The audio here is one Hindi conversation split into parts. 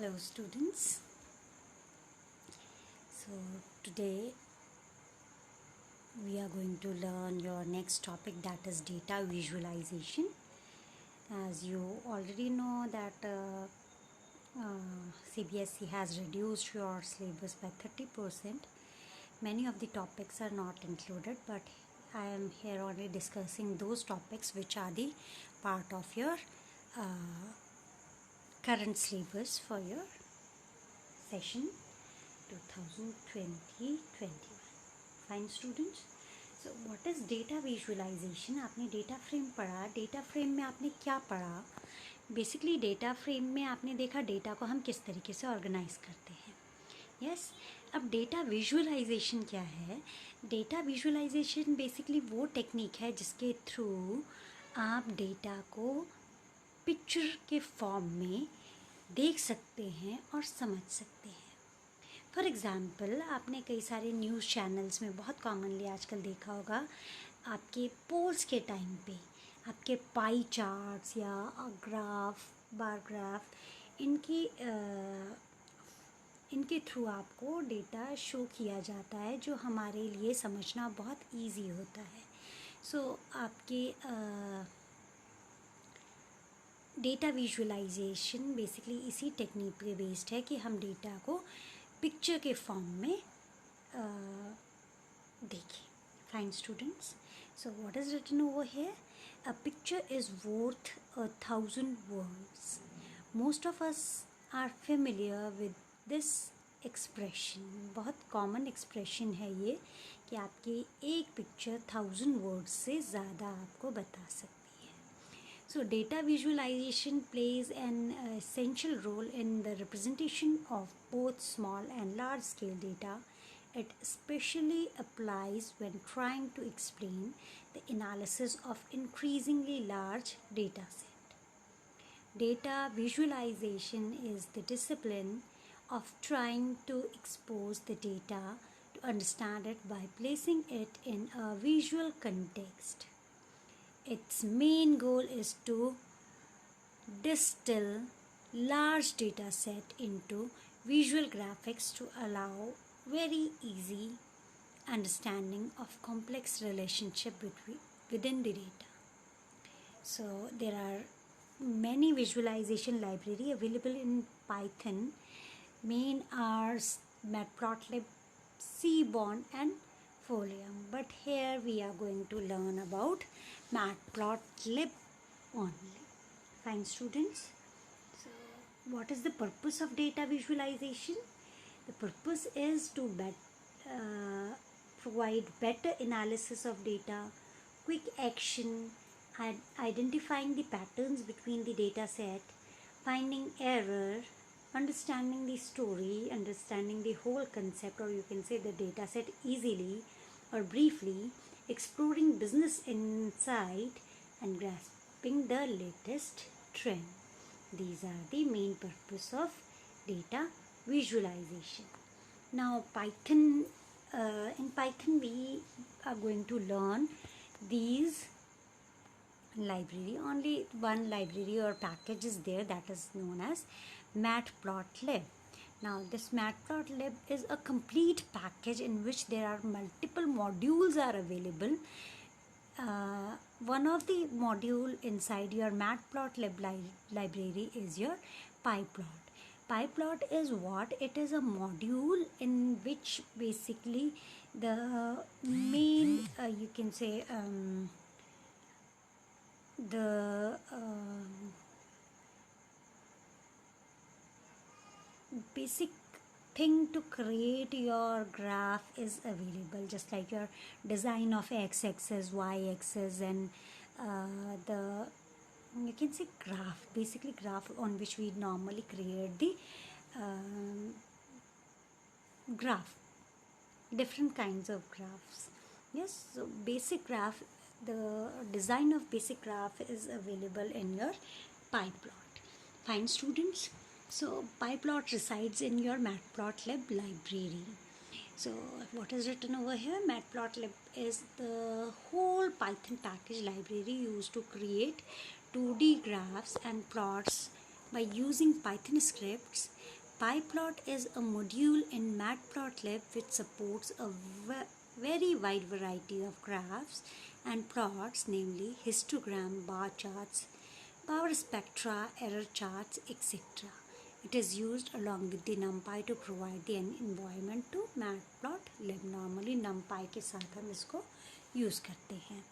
Hello students. So today we are going to learn your next topic, that is data visualization. As you already know that CBSE has reduced your syllabus by 30%. Many of the topics are not included, but I am here only discussing those topics which are the part of your current syllabus for your session 2020-21. Fine students. So what is data visualization? आपने डेटा फ्रेम पढ़ा. डेटा फ्रेम में आपने क्या पढ़ा? बेसिकली डेटा फ्रेम में आपने देखा डेटा को हम किस तरीके से ऑर्गेनाइज करते हैं. यस. अब डेटा विजुअलाइजेशन क्या है? डेटा विजुअलाइजेशन बेसिकली वो टेक्निक है जिसके थ्रू आप डेटा को पिक्चर के फॉर्म में देख सकते हैं और समझ सकते हैं. फॉर एग्ज़ाम्पल, आपने कई सारे न्यूज़ चैनल्स में बहुत कॉमनली आजकल देखा होगा, आपके पोल्स के टाइम पे आपके पाई चार्ट्स या ग्राफ, बार ग्राफ, इनके थ्रू आपको डेटा शो किया जाता है जो हमारे लिए समझना बहुत इजी होता है. सो आपके डेटा विजुअलाइजेशन बेसिकली इसी टेक्निक पे बेस्ड है कि हम डेटा को पिक्चर के फॉर्म में देखें. Fine students. So what is written over here? A picture is worth 1,000 words. Most of us are familiar with this expression. बहुत कॉमन एक्सप्रेशन है ये कि आपकी एक पिक्चर 1,000 वर्ड्स से ज़्यादा आपको बता सकती है. So data visualization plays an essential role in the representation of both small and large scale data. It especially applies when trying to explain the analysis of increasingly large data set. Data visualization is the discipline of trying to expose the data to understand it by placing it in a visual context. Its main goal is to distill large data set into visual graphics to allow very easy understanding of complex relationship within the data. So there are many visualization library available in Python. Main are Matplotlib, Seaborn and Folium, but here we are going to learn about Matplotlib only. Fine students. So what is the purpose of data visualization? The purpose is to provide better analysis of data, quick action, and identifying the patterns between the data set, finding error, understanding the story, understanding the whole concept, or you can say the data set easily or briefly, exploring business insight and grasping the latest trend. These are the main purpose of data visualization. Now in Python we are going to learn these library. Only one library or package is there, that is known as Matplotlib. Now this Matplotlib is a complete package in which there are multiple modules are available. One of the module inside your Matplotlib library is your PyPlot. PyPlot is what? It is a module in which basically the main you can say basic thing to create your graph is available, just like your design of x-axis, y-axis, and you can say graph, basically graph on which we normally create the graph, different kinds of graphs. Yes. So basic graph, the design of basic graph is available in your PyPlot. Fine students. So PyPlot resides in your Matplotlib library. So what is written over here? Matplotlib is the whole Python package library used to create 2D graphs and plots by using Python scripts. PyPlot is a module in Matplotlib which supports a very wide variety of graphs and plots, namely histogram, bar charts, power spectra, error charts, etc. It is used along with the NumPy to provide the environment to Matplotlib. Normally NumPy के साथ हम इसको यूज़ करते हैं.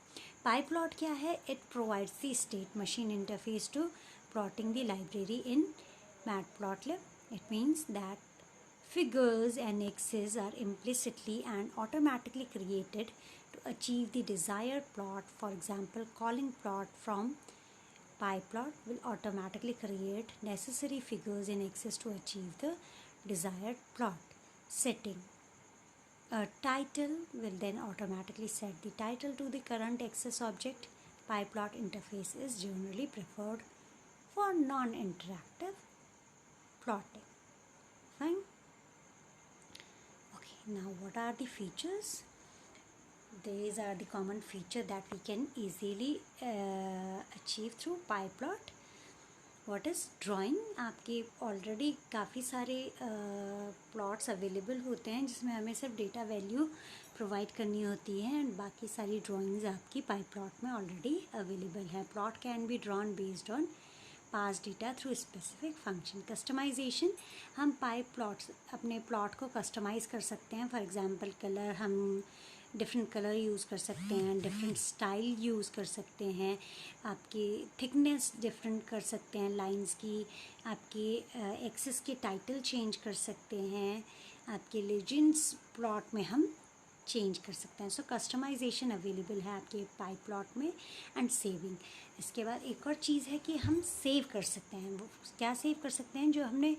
PyPlot क्या है? It provides the state machine interface to plotting the library in Matplotlib. It means that figures and x's are implicitly and automatically created to achieve the desired plot. For example, calling plot from PyPlot will automatically create necessary figures and x's to achieve the desired plot. Setting. A title will then automatically set the title to the current axis object. PyPlot interface is generally preferred for non-interactive plotting. Fine. Okay, now what are the features? These are the common feature that we can easily achieve through PyPlot. What is drawing? आपके ऑलरेडी काफ़ी सारे प्लॉट्स अवेलेबल होते हैं जिसमें हमें सिर्फ डेटा वैल्यू प्रोवाइड करनी होती है एंड बाकी सारी ड्राइंग्स आपकी PyPlot में ऑलरेडी अवेलेबल है. Plot can be drawn based on pass data through specific function. Customisation. हम PyPlot अपने प्लॉट को कस्टमाइज़ कर सकते हैं. फॉर एग्जांपल कलर, हम डिफरेंट कलर यूज़ कर सकते हैं, डिफरेंट स्टाइल यूज़ कर सकते हैं, आपकी थिकनेस डिफरेंट कर सकते हैं लाइंस की, आपके एक्सेस के टाइटल चेंज कर सकते हैं, आपके लेजेंड्स प्लॉट में हम चेंज कर सकते हैं. सो कस्टमाइजेशन अवेलेबल है आपके PyPlot में. And saving. इसके बाद एक और चीज़ है कि हम सेव कर सकते हैं. वो क्या सेव कर सकते हैं? जो हमने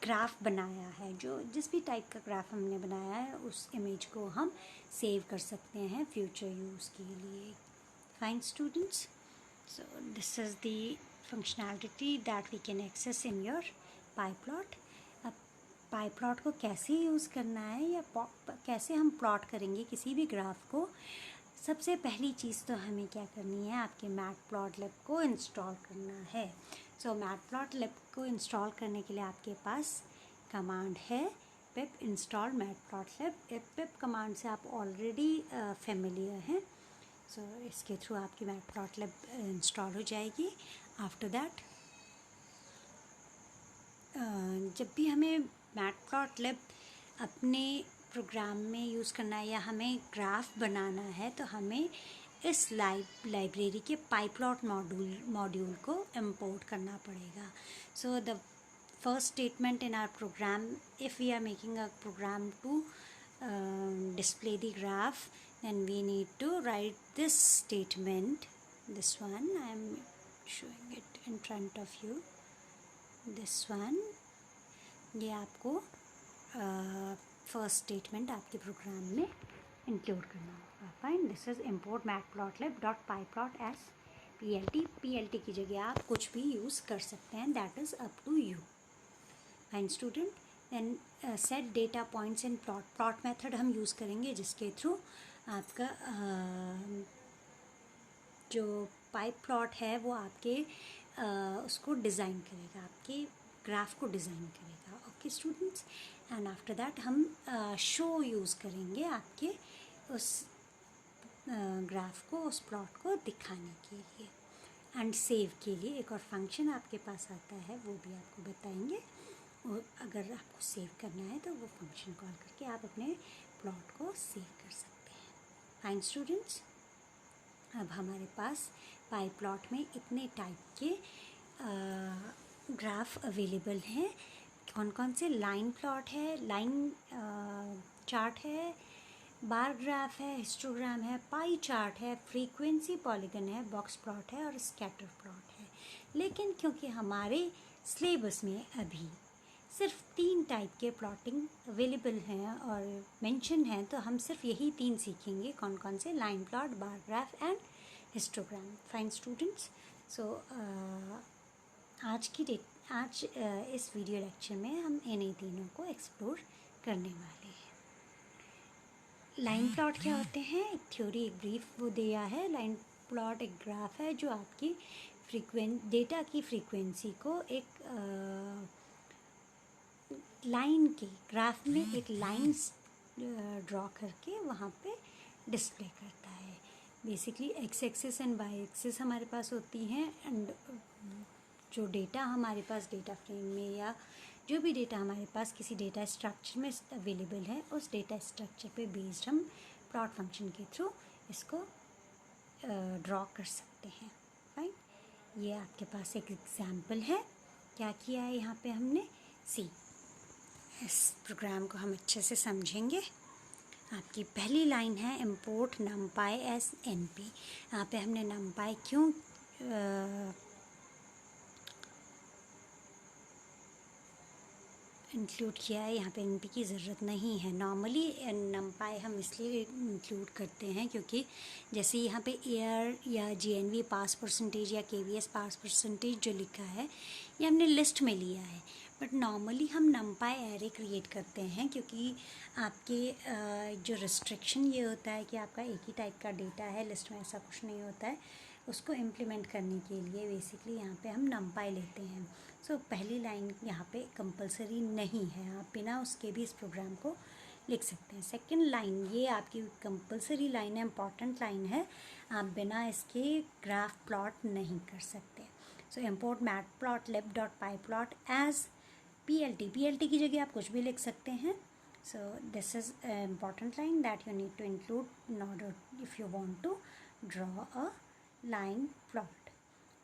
ग्राफ बनाया है, जो जिस भी टाइप का ग्राफ हमने बनाया है उस इमेज को हम सेव कर सकते हैं फ्यूचर यूज़ के लिए. Fine students, so this is the functionality that we can access in your PyPlot. अब PyPlot को कैसे यूज़ करना है या कैसे हम प्लॉट करेंगे किसी भी ग्राफ को, सबसे पहली चीज़ तो हमें क्या करनी है, आपके Matplotlib को इंस्टॉल करना है. सो Matplotlib को इंस्टॉल करने के लिए आपके पास कमांड है pip install Matplotlib. pip command से आप ऑलरेडी फेमिलियर हैं. सो इसके थ्रू आपकी Matplotlib इंस्टॉल हो जाएगी. आफ्टर दैट जब भी हमें Matplotlib अपने प्रोग्राम में यूज़ करना है या हमें ग्राफ बनाना है तो हमें इस लाइब्रेरी के PyPlot मॉड्यूल को इंपोर्ट करना पड़ेगा. So the first statement in our program, if we are making a program to display the graph, then we need to write this statement. This one I am showing it in front of you. This one, ये आपको फर्स्ट स्टेटमेंट आपके प्रोग्राम में इंक्लूड करना होगा. Fine. This is import matplotlib.pyplot as plt की जगह आप कुछ भी यूज़ कर सकते हैं. That is up to you. Fine student. Then set data points in plot method हम यूज़ करेंगे जिसके थ्रू आपका जो PyPlot है वो आपके उसको डिज़ाइन करेगा, आपके ग्राफ को डिज़ाइन करेगा. Okay students. And after that हम शो यूज़ करेंगे आपके उस ग्राफ को, उस प्लॉट को दिखाने के लिए. एंड सेव के लिए एक और फंक्शन आपके पास आता है, वो भी आपको बताएंगे. और अगर आपको सेव करना है तो वो फंक्शन कॉल करके आप अपने प्लॉट को सेव कर सकते हैं. Fine students. अब हमारे पास PyPlot में इतने टाइप के ग्राफ अवेलेबल हैं. कौन कौन से? लाइन प्लॉट है, लाइन चार्ट है, बार ग्राफ है, हिस्टोग्राम है, पाई चार्ट है, फ्रीक्वेंसी पॉलीगन है, बॉक्स प्लॉट है और स्कैटर प्लॉट है. लेकिन क्योंकि हमारे सिलेबस में अभी सिर्फ 3 टाइप के प्लॉटिंग अवेलेबल हैं और मेंशन हैं, तो हम सिर्फ यही 3 सीखेंगे. कौन कौन से? Line plot, bar graph and histogram. Fine students. So आज इस वीडियो लेक्चर में हम इन्हीं तीनों को एक्सप्लोर करने वाले हैं. लाइन प्लॉट क्या होते हैं? एक थ्योरी, एक ब्रीफ वो दिया है. लाइन प्लॉट एक ग्राफ है जो आपकी डेटा की फ्रीक्वेंसी को एक लाइन के ग्राफ में एक लाइंस ड्रॉ करके वहाँ पे डिस्प्ले करता है। Basically x axis and y axis हमारे पास होती हैं, एंड जो डेटा हमारे पास डेटा फ्रेम में या जो भी डेटा हमारे पास किसी डेटा स्ट्रक्चर में अवेलेबल है, उस डेटा स्ट्रक्चर पे बेस्ड हम प्लॉट फंक्शन के थ्रू इसको ड्रॉ कर सकते हैं। फाइन, ये आपके पास एक एग्जांपल है। क्या किया है यहाँ पे हमने, सी इस प्रोग्राम को हम अच्छे से समझेंगे। आपकी पहली लाइन है इम्पोर्ट numpy एस np। यहाँ पे हमने numpy क्यों इंक्लूड किया है, यहाँ पे np की ज़रूरत नहीं है। नॉर्मली numpy हम इसलिए इंक्लूड करते हैं क्योंकि जैसे यहाँ पे एयर या GNV पास परसेंटेज या KVS पास परसेंटेज जो लिखा है ये हमने लिस्ट में लिया है, बट नॉर्मली हम numpy एरे क्रिएट करते हैं क्योंकि आपके जो रिस्ट्रिक्शन ये होता है कि आपका एक ही टाइप का डेटा है, लिस्ट में ऐसा कुछ नहीं होता है। उसको इम्प्लीमेंट करने के लिए बेसिकली यहाँ पे हम numpy लेते हैं। सो पहली लाइन यहाँ पे कंपलसरी नहीं है, आप बिना उसके भी इस प्रोग्राम को लिख सकते हैं। सेकंड लाइन ये आपकी कंपलसरी लाइन है, इम्पॉर्टेंट लाइन है, आप बिना इसके ग्राफ प्लॉट नहीं कर सकते। सो इम्पोर्ट matplotlib.pyplot एज PLT की जगह आप कुछ भी लिख सकते हैं। So this is important line that you need to include in order if you want to draw a line plot.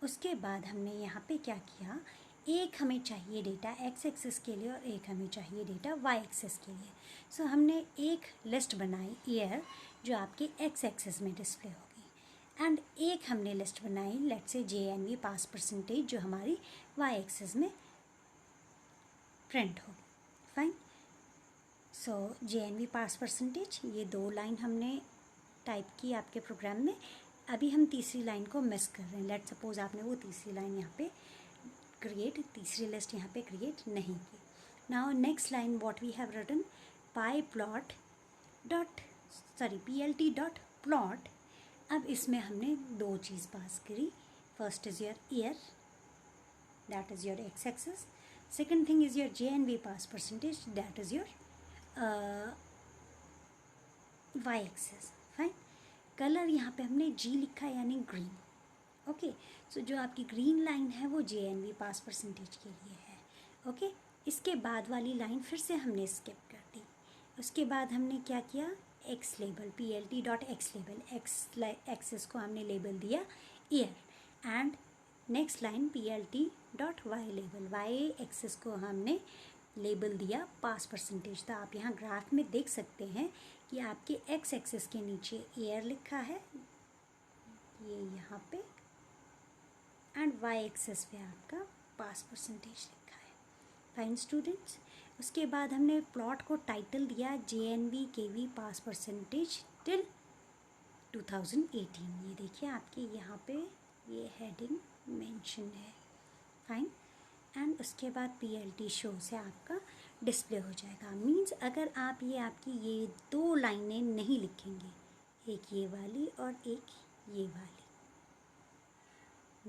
उसके बाद हमने यहाँ पे क्या किया, एक हमें चाहिए डेटा एक्स एक्सिस के लिए और एक हमें चाहिए डेटा वाई एक्सिस के लिए। सो हमने एक लिस्ट बनाई ईयर जो आपके एक्स एक्सिस में डिस्प्ले होगी, एंड एक हमने लिस्ट बनाई let's say JNV pass percentage जो हमारी वाई एक्सिस में प्रिंट होगी। फाइन, सो JNV पास परसेंटेज, ये दो लाइन हमने टाइप की आपके प्रोग्राम में। अभी हम तीसरी लाइन को मिस कर रहे हैं। लेट सपोज आपने वो तीसरी लाइन यहाँ पे तीसरी लिस्ट यहाँ पे क्रिएट नहीं की। Now next line what we have written, PLT dot plot. अब इसमें हमने दो चीज़ पास करी, first is your year that is your x axis, second thing is your JNV pass percentage that is your y axis. Fine, colour यहाँ पे हमने G लिखा यानी ग्रीन। ओके, सो जो आपकी ग्रीन लाइन है वो JNV पास परसेंटेज के लिए है। ओके, इसके बाद वाली लाइन फिर से हमने स्किप कर दी। उसके बाद हमने क्या किया, x label PLT dot x label, axis को हमने लेबल दिया year, and next line PLT dot y label, y axis को हमने लेबल दिया पास परसेंटेज। तो आप यहाँ ग्राफ में देख सकते हैं कि आपके एक्स एक्सिस के नीचे ईयर लिखा है ये यहाँ पे, एंड वाई एक्सिस पे आपका पास परसेंटेज लिखा है। फाइन स्टूडेंट्स, उसके बाद हमने प्लॉट को टाइटल दिया JNV KV पास परसेंटेज टिल 2018। ये देखिए आपके यहाँ पे ये हेडिंग मेंशन है। फाइन, एंड उसके बाद PLT शो से आपका डिस्प्ले हो जाएगा। मीन्स अगर आप ये आपकी ये दो लाइनें नहीं लिखेंगे, एक ये वाली और एक ये वाली,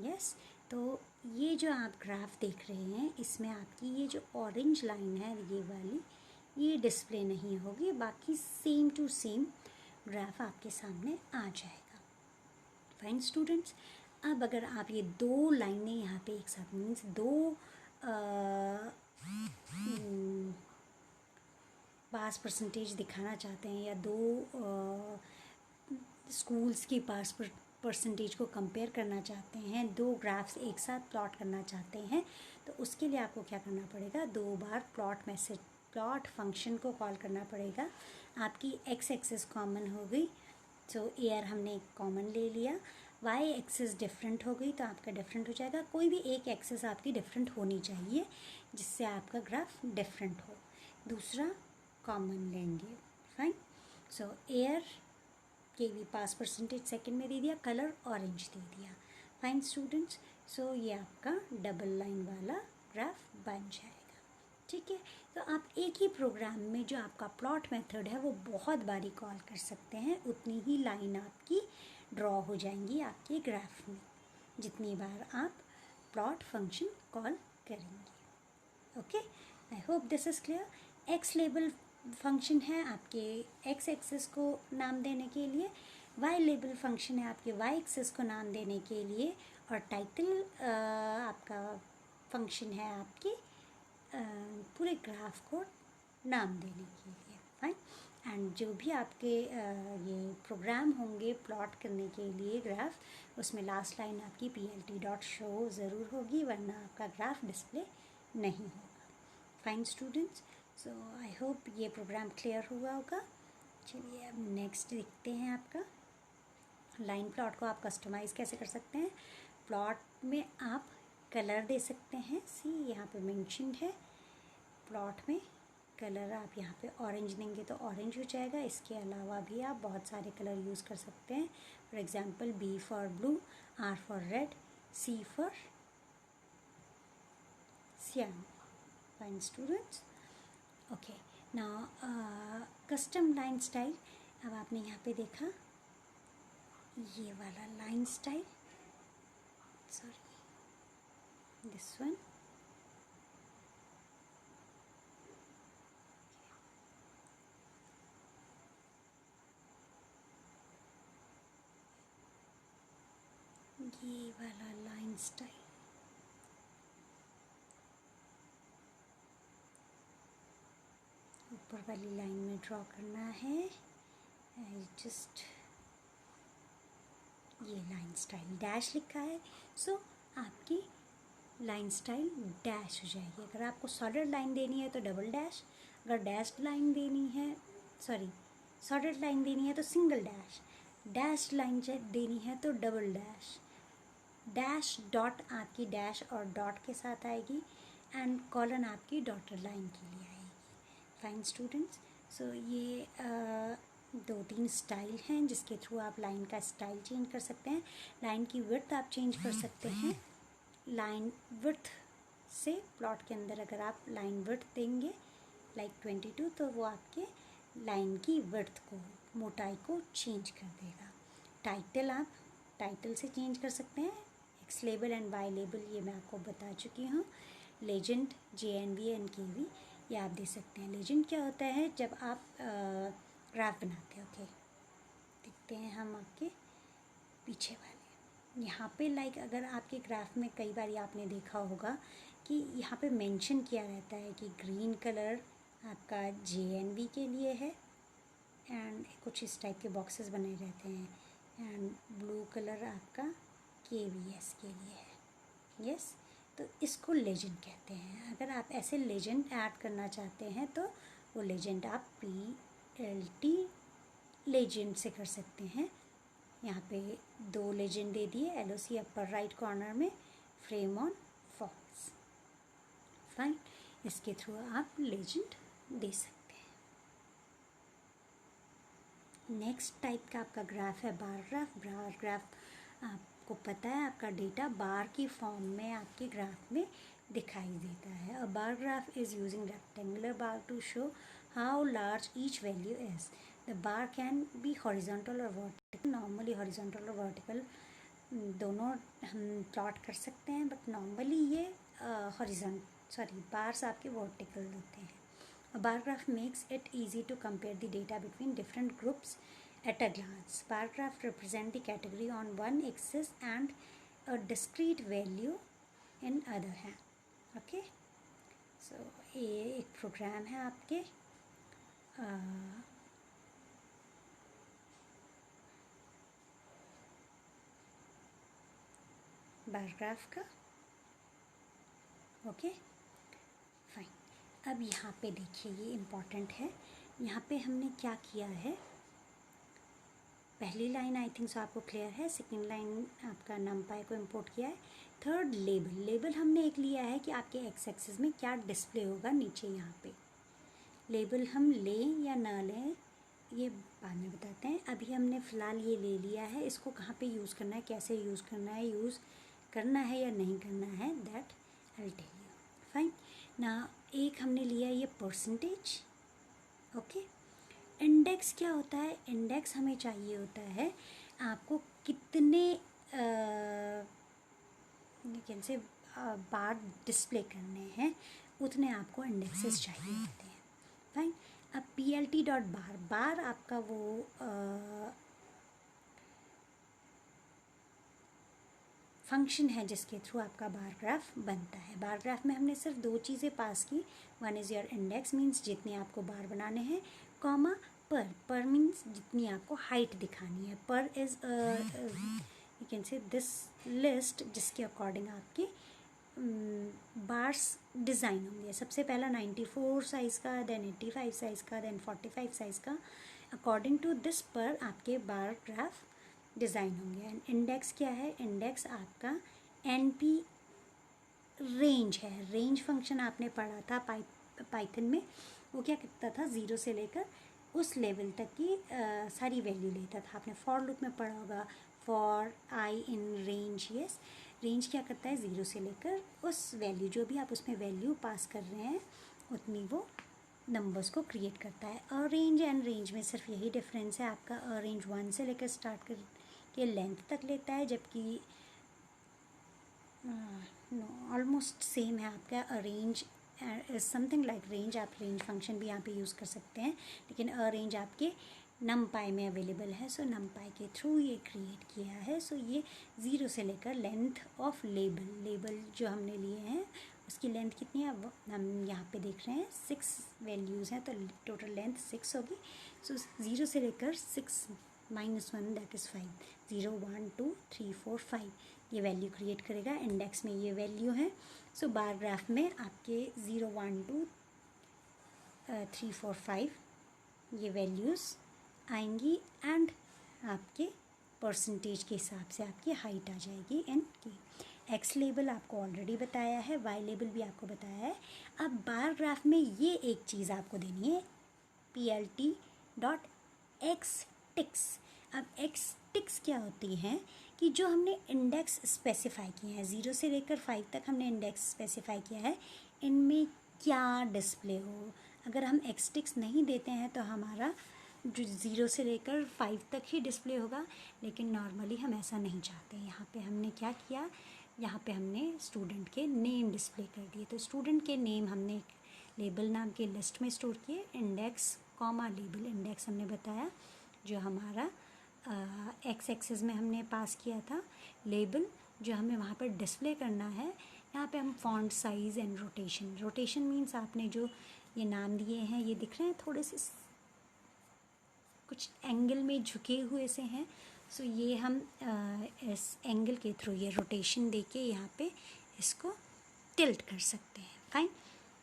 यस तो ये जो आप ग्राफ देख रहे हैं इसमें आपकी ये जो ऑरेंज लाइन है ये वाली ये डिस्प्ले नहीं होगी, बाकी सेम टू सेम ग्राफ आपके सामने आ जाएगा। फाइन स्टूडेंट्स, अब अगर आप ये दो लाइनें यहाँ पे एक साथ मीन्स दो पास परसेंटेज दिखाना चाहते हैं या दो स्कूल्स की पास परसेंटेज को कंपेयर करना चाहते हैं, दो ग्राफ्स एक साथ प्लॉट करना चाहते हैं, तो उसके लिए आपको क्या करना पड़ेगा, दो बार प्लॉट फंक्शन को कॉल करना पड़ेगा। आपकी एक्स एक्सिस कॉमन हो गई, सो ईयर हमने कॉमन ले लिया, वाई एक्सिस डिफरेंट हो गई तो आपका डिफरेंट हो जाएगा। कोई भी एक एक्सिस आपकी डिफरेंट होनी चाहिए जिससे आपका ग्राफ डिफरेंट हो, दूसरा कॉमन लेंगे। फाइन, सो ईयर KV पास परसेंटेज सेकंड में दे दिया, कलर ऑरेंज दे दिया। फाइन स्टूडेंट्स, सो ये आपका डबल लाइन वाला ग्राफ बन जाएगा। ठीक है, तो आप एक ही प्रोग्राम में जो आपका प्लॉट मेथड है वो बहुत बारी कॉल कर सकते हैं, उतनी ही लाइन आपकी ड्रॉ हो जाएंगी आपके ग्राफ में। जितनी बार आप प्लॉट फंक्शन कॉल करेंगे। Okay, I hope this is clear. X label function है आपके एक्स एक्सिस को नाम देने के लिए, वाई लेबल फंक्शन है आपके वाई एक्सिस को नाम देने के लिए, और टाइटल आपका फंक्शन है आपके पूरे ग्राफ को नाम देने के लिए। फाइन। एंड जो भी आपके ये प्रोग्राम होंगे प्लॉट करने के लिए ग्राफ, उसमें लास्ट लाइन आपकी plt.show ज़रूर होगी, वरना आपका ग्राफ डिस्प्ले नहीं होगा। Fine students, so I hope ये प्रोग्राम क्लियर हुआ होगा। चलिए अब नेक्स्ट देखते हैं। आपका लाइन प्लॉट को आप कस्टमाइज़ कैसे कर सकते हैं। प्लॉट में आप कलर दे सकते हैं। सी यहाँ पे मेंशन है प्लॉट में कलर, आप यहाँ पे ऑरेंज देंगे तो ऑरेंज हो जाएगा। इसके अलावा भी आप बहुत सारे कलर यूज़ कर सकते हैं। For example B for blue, R for red, C for cyan. Fine students, okay now custom line style. अब आपने यहाँ पे देखा ये वाला line style, sorry this one. ये वाला लाइन स्टाइल, ऊपर वाली लाइन में ड्रॉ करना है। जस्ट ये लाइन स्टाइल डैश लिखा है, सो आपकी लाइन स्टाइल डैश हो जाएगी। अगर आपको सॉलिड लाइन देनी है तो डबल डैश, अगर डैश्ड लाइन देनी है, सॉरी सॉलिड लाइन देनी है तो सिंगल डैश, डैश्ड लाइन देनी है तो डबल डैश। डैश डॉट आपकी डैश और डॉट के साथ आएगी, एंड कॉलन आपकी डॉटर लाइन के लिए आएगी। फाइन स्टूडेंट्स, सो ये दो तीन स्टाइल हैं जिसके थ्रू आप लाइन का स्टाइल चेंज कर सकते हैं। लाइन की विड्थ आप चेंज कर सकते हैं। लाइन विड्थ से प्लॉट के अंदर अगर आप लाइन विड्थ देंगे लाइक 22, तो वो आपके लाइन की विड्थ को, मोटाई को चेंज कर देगा। टाइटल आप टाइटल से चेंज कर सकते हैं। X label and Y label ये मैं आपको बता चुकी हूँ। लेजेंड, JNV एंड KV ये आप दे सकते हैं। लेजेंड क्या होता है, जब आप ग्राफ बनाते हैं। ओके, देखते हैं हम आपके पीछे वाले यहाँ पे। लाइक अगर आपके ग्राफ में कई बार आपने देखा होगा कि यहाँ पे मेंशन किया रहता है कि ग्रीन कलर आपका JNV के लिए है, एंड कुछ इस टाइप के बॉक्सेस बने रहते हैं, एंड ब्लू कलर आपका KVS के लिए है। यस, तो इसको लेजेंड कहते हैं। अगर आप ऐसे लेजेंड ऐड करना चाहते हैं तो वो लेजेंड आप PLT लेजेंड से कर सकते हैं। यहाँ पे 2 लेजेंड दे दिए, LOC अपर राइट कॉर्नर में, फ्रेम ऑन फॉल्स। फाइन, इसके थ्रू आप लेजेंड दे सकते हैं। नेक्स्ट टाइप का आपका ग्राफ है बार ग्राफ। बार ग्राफ आपको पता है आपका डेटा बार की फॉर्म में आपके ग्राफ में दिखाई देता है। A bar graph is using rectangular bar to show how large each value is. The bar can be horizontal और वर्टिकल। नॉर्मली हॉरिजॉन्टल और वर्टिकल दोनों हम प्लॉट कर सकते हैं, बट नॉर्मली ये बार्स आपके वर्टिकल होते हैं। A bar graph makes it easy to compare the data between different groups at a glance. Bar graph represent the category on one axis and a discrete value in other hand. Okay, so ये एक प्रोग्राम है आपके बार ग्राफ का। ओके फाइन, अब यहाँ पे देखिए ये इम्पॉर्टेंट है। यहाँ पे हमने क्या किया है, पहली लाइन आई थिंक सो आपको क्लियर है। सेकेंड लाइन आपका नमपाई को इंपोर्ट किया है। थर्ड लेबल, लेबल हमने एक लिया है कि आपके एक्स एक्सिस में क्या डिस्प्ले होगा नीचे। यहाँ पे लेबल हम लें या ना लें ये बाद में बताते हैं। अभी हमने फ़िलहाल ये ले लिया है, इसको कहाँ पे यूज़ करना है, कैसे यूज़ करना है, यूज़ करना है या नहीं करना है, that I will tell you. Fine ना, एक हमने लिया ये परसेंटेज। ओके, इंडेक्स क्या होता है, इंडेक्स हमें चाहिए होता है आपको कितने से बार डिस्प्ले करने हैं उतने आपको इंडेक्सेस चाहिए होते हैं। फाइन। अब PLT डॉट बार, बार आपका वो फंक्शन है जिसके थ्रू आपका बार ग्राफ बनता है। बार ग्राफ में हमने सिर्फ दो चीज़ें पास की, one is your index means जितने आपको बार बनाने हैं, कॉमा पर मीन्स जितनी आपको हाइट दिखानी है। पर is you can say this list जिसके अकॉर्डिंग आपके बार्स डिज़ाइन होंगे। सबसे पहला 94 साइज़ का, देन 85 साइज़ का, देन 45 साइज़ का। अकॉर्डिंग टू दिस पर आपके बार ग्राफ डिज़ाइन होंगे। एंड इंडेक्स क्या है? इंडेक्स आपका NP रेंज है। रेंज फंक्शन आपने पढ़ा था पाइथन में। वो क्या करता था? 0 से लेकर उस लेवल तक की सारी वैल्यू लेता था। आपने फॉर लूप में पढ़ा होगा, for I in range. Yes, range क्या करता है? 0 से लेकर उस वैल्यू, जो भी आप उसमें वैल्यू पास कर रहे हैं उतनी वो नंबर्स को क्रिएट करता है। अ रेंज एंड रेंज में सिर्फ यही डिफरेंस है, आपका अ रेंज 1 से लेकर स्टार्ट कर के लेंथ तक लेता है, जबकि नो ऑलमोस्ट सेम है आपका। अरेंज समथिंग लाइक रेंज, आप रेंज फंक्शन भी यहाँ पे यूज़ कर सकते हैं, लेकिन अरेंज आपके NumPy में अवेलेबल है। सो NumPy के थ्रू ये क्रिएट किया है। सो ये 0 से लेकर लेंथ ऑफ लेबल जो हमने लिए हैं उसकी लेंथ कितनी है वो हम यहाँ पे देख रहे हैं। 6 वैल्यूज़ हैं तो टोटल लेंथ 6 होगी। सो 0 से लेकर 6 -1 दैट इज़ 5, 0 1 2 3 4 5 ये वैल्यू क्रिएट करेगा। इंडेक्स में ये वैल्यू है। सो बार ग्राफ में आपके 0 1 2 3 4 5 ये वैल्यूज़ आएंगी एंड आपके परसेंटेज के हिसाब से आपकी हाइट आ जाएगी एन की। एक्स लेबल आपको ऑलरेडी बताया है, वाई लेबल भी आपको बताया है। अब बार ग्राफ में ये एक चीज़ आपको देनी है, PLT डॉट एक्स टिक्स। अब एक्स टिक्स क्या होती हैं कि जो हमने इंडेक्स स्पेसिफाई किए हैं 0 से लेकर 5 तक हमने इंडेक्स स्पेसिफाई किया है, इनमें क्या डिस्प्ले हो। अगर हम एक्स टिक्स नहीं देते हैं तो हमारा जो 0 से लेकर 5 तक ही डिस्प्ले होगा, लेकिन नॉर्मली हम ऐसा नहीं चाहते। यहाँ पे हमने क्या किया, यहाँ पे हमने स्टूडेंट के नेम डिस्प्ले कर दिए। तो स्टूडेंट के नेम हमने एक लेबल नाम के लिस्ट में स्टोर किए, इंडेक्स कॉमा लेबल। इंडेक्स हमने बताया जो हमारा एक्स एक्सिस में हमने पास किया था, लेबल जो हमें वहाँ पर डिस्प्ले करना है। यहाँ पे हम font size and rotation, rotation means आपने जो ये नाम दिए हैं ये दिख रहे हैं थोड़े से कुछ एंगल में झुके हुए से हैं। सो ये हम इस एंगल के थ्रू ये रोटेशन देके यहाँ पे इसको टिल्ट कर सकते हैं। Fine.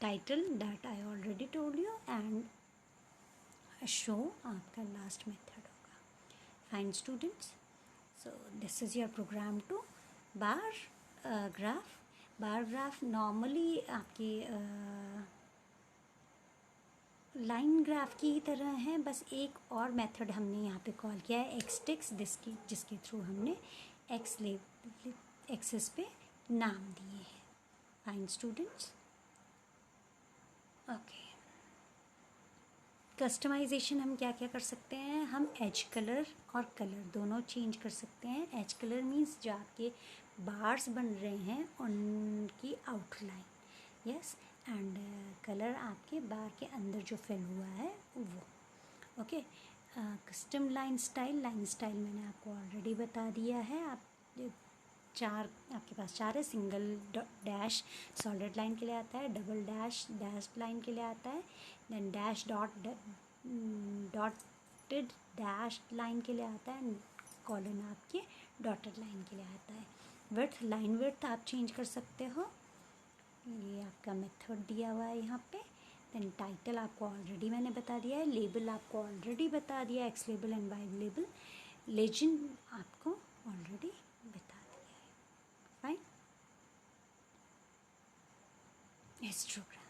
Title that I already told you and show आपका लास्ट मेथड होगा। Fine students, so this is your program to bar graph. Bar graph normally आपकी लाइन ग्राफ की ही तरह है, बस एक और मेथड हमने यहाँ पे कॉल किया है एक्सटिक्स, जिसके थ्रू हमने एक्सेस पे नाम दिए हैं। Fine students, okay. कस्टमाइजेशन हम क्या क्या कर सकते हैं, हम एज कलर और कलर दोनों चेंज कर सकते हैं। एज कलर मीन्स जो आपके बार्स बन रहे हैं उनकी आउटलाइन, यस, एंड कलर आपके बार के अंदर जो फिल हुआ है वो, ओके। कस्टम लाइन स्टाइल मैंने आपको ऑलरेडी बता दिया है। आप चार, आपके पास 4 है। सिंगल डैश सॉलिड लाइन के लिए आता है, डबल डैश डैश्ड लाइन के लिए आता है, then dash dotted dashed line के लिए आता है, कॉलन आपके डॉटेड लाइन के लिए आता है। विड्थ, लाइन विड्थ आप चेंज कर सकते हो, ये आपका मेथड दिया हुआ है यहाँ पे। देन टाइटल आपको ऑलरेडी मैंने बता दिया है, लेबल आपको ऑलरेडी बता दिया, X label and Y label. Legend आपको ऑलरेडी बता दिया है। फाइन। हिस्टोग्राम,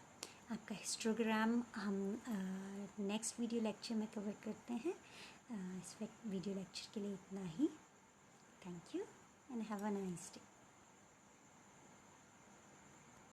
आपका हिस्टोग्राम हम नेक्स्ट वीडियो लेक्चर में कवर करते हैं। इस वीडियो लेक्चर के लिए इतना ही। Thank you and have a nice day.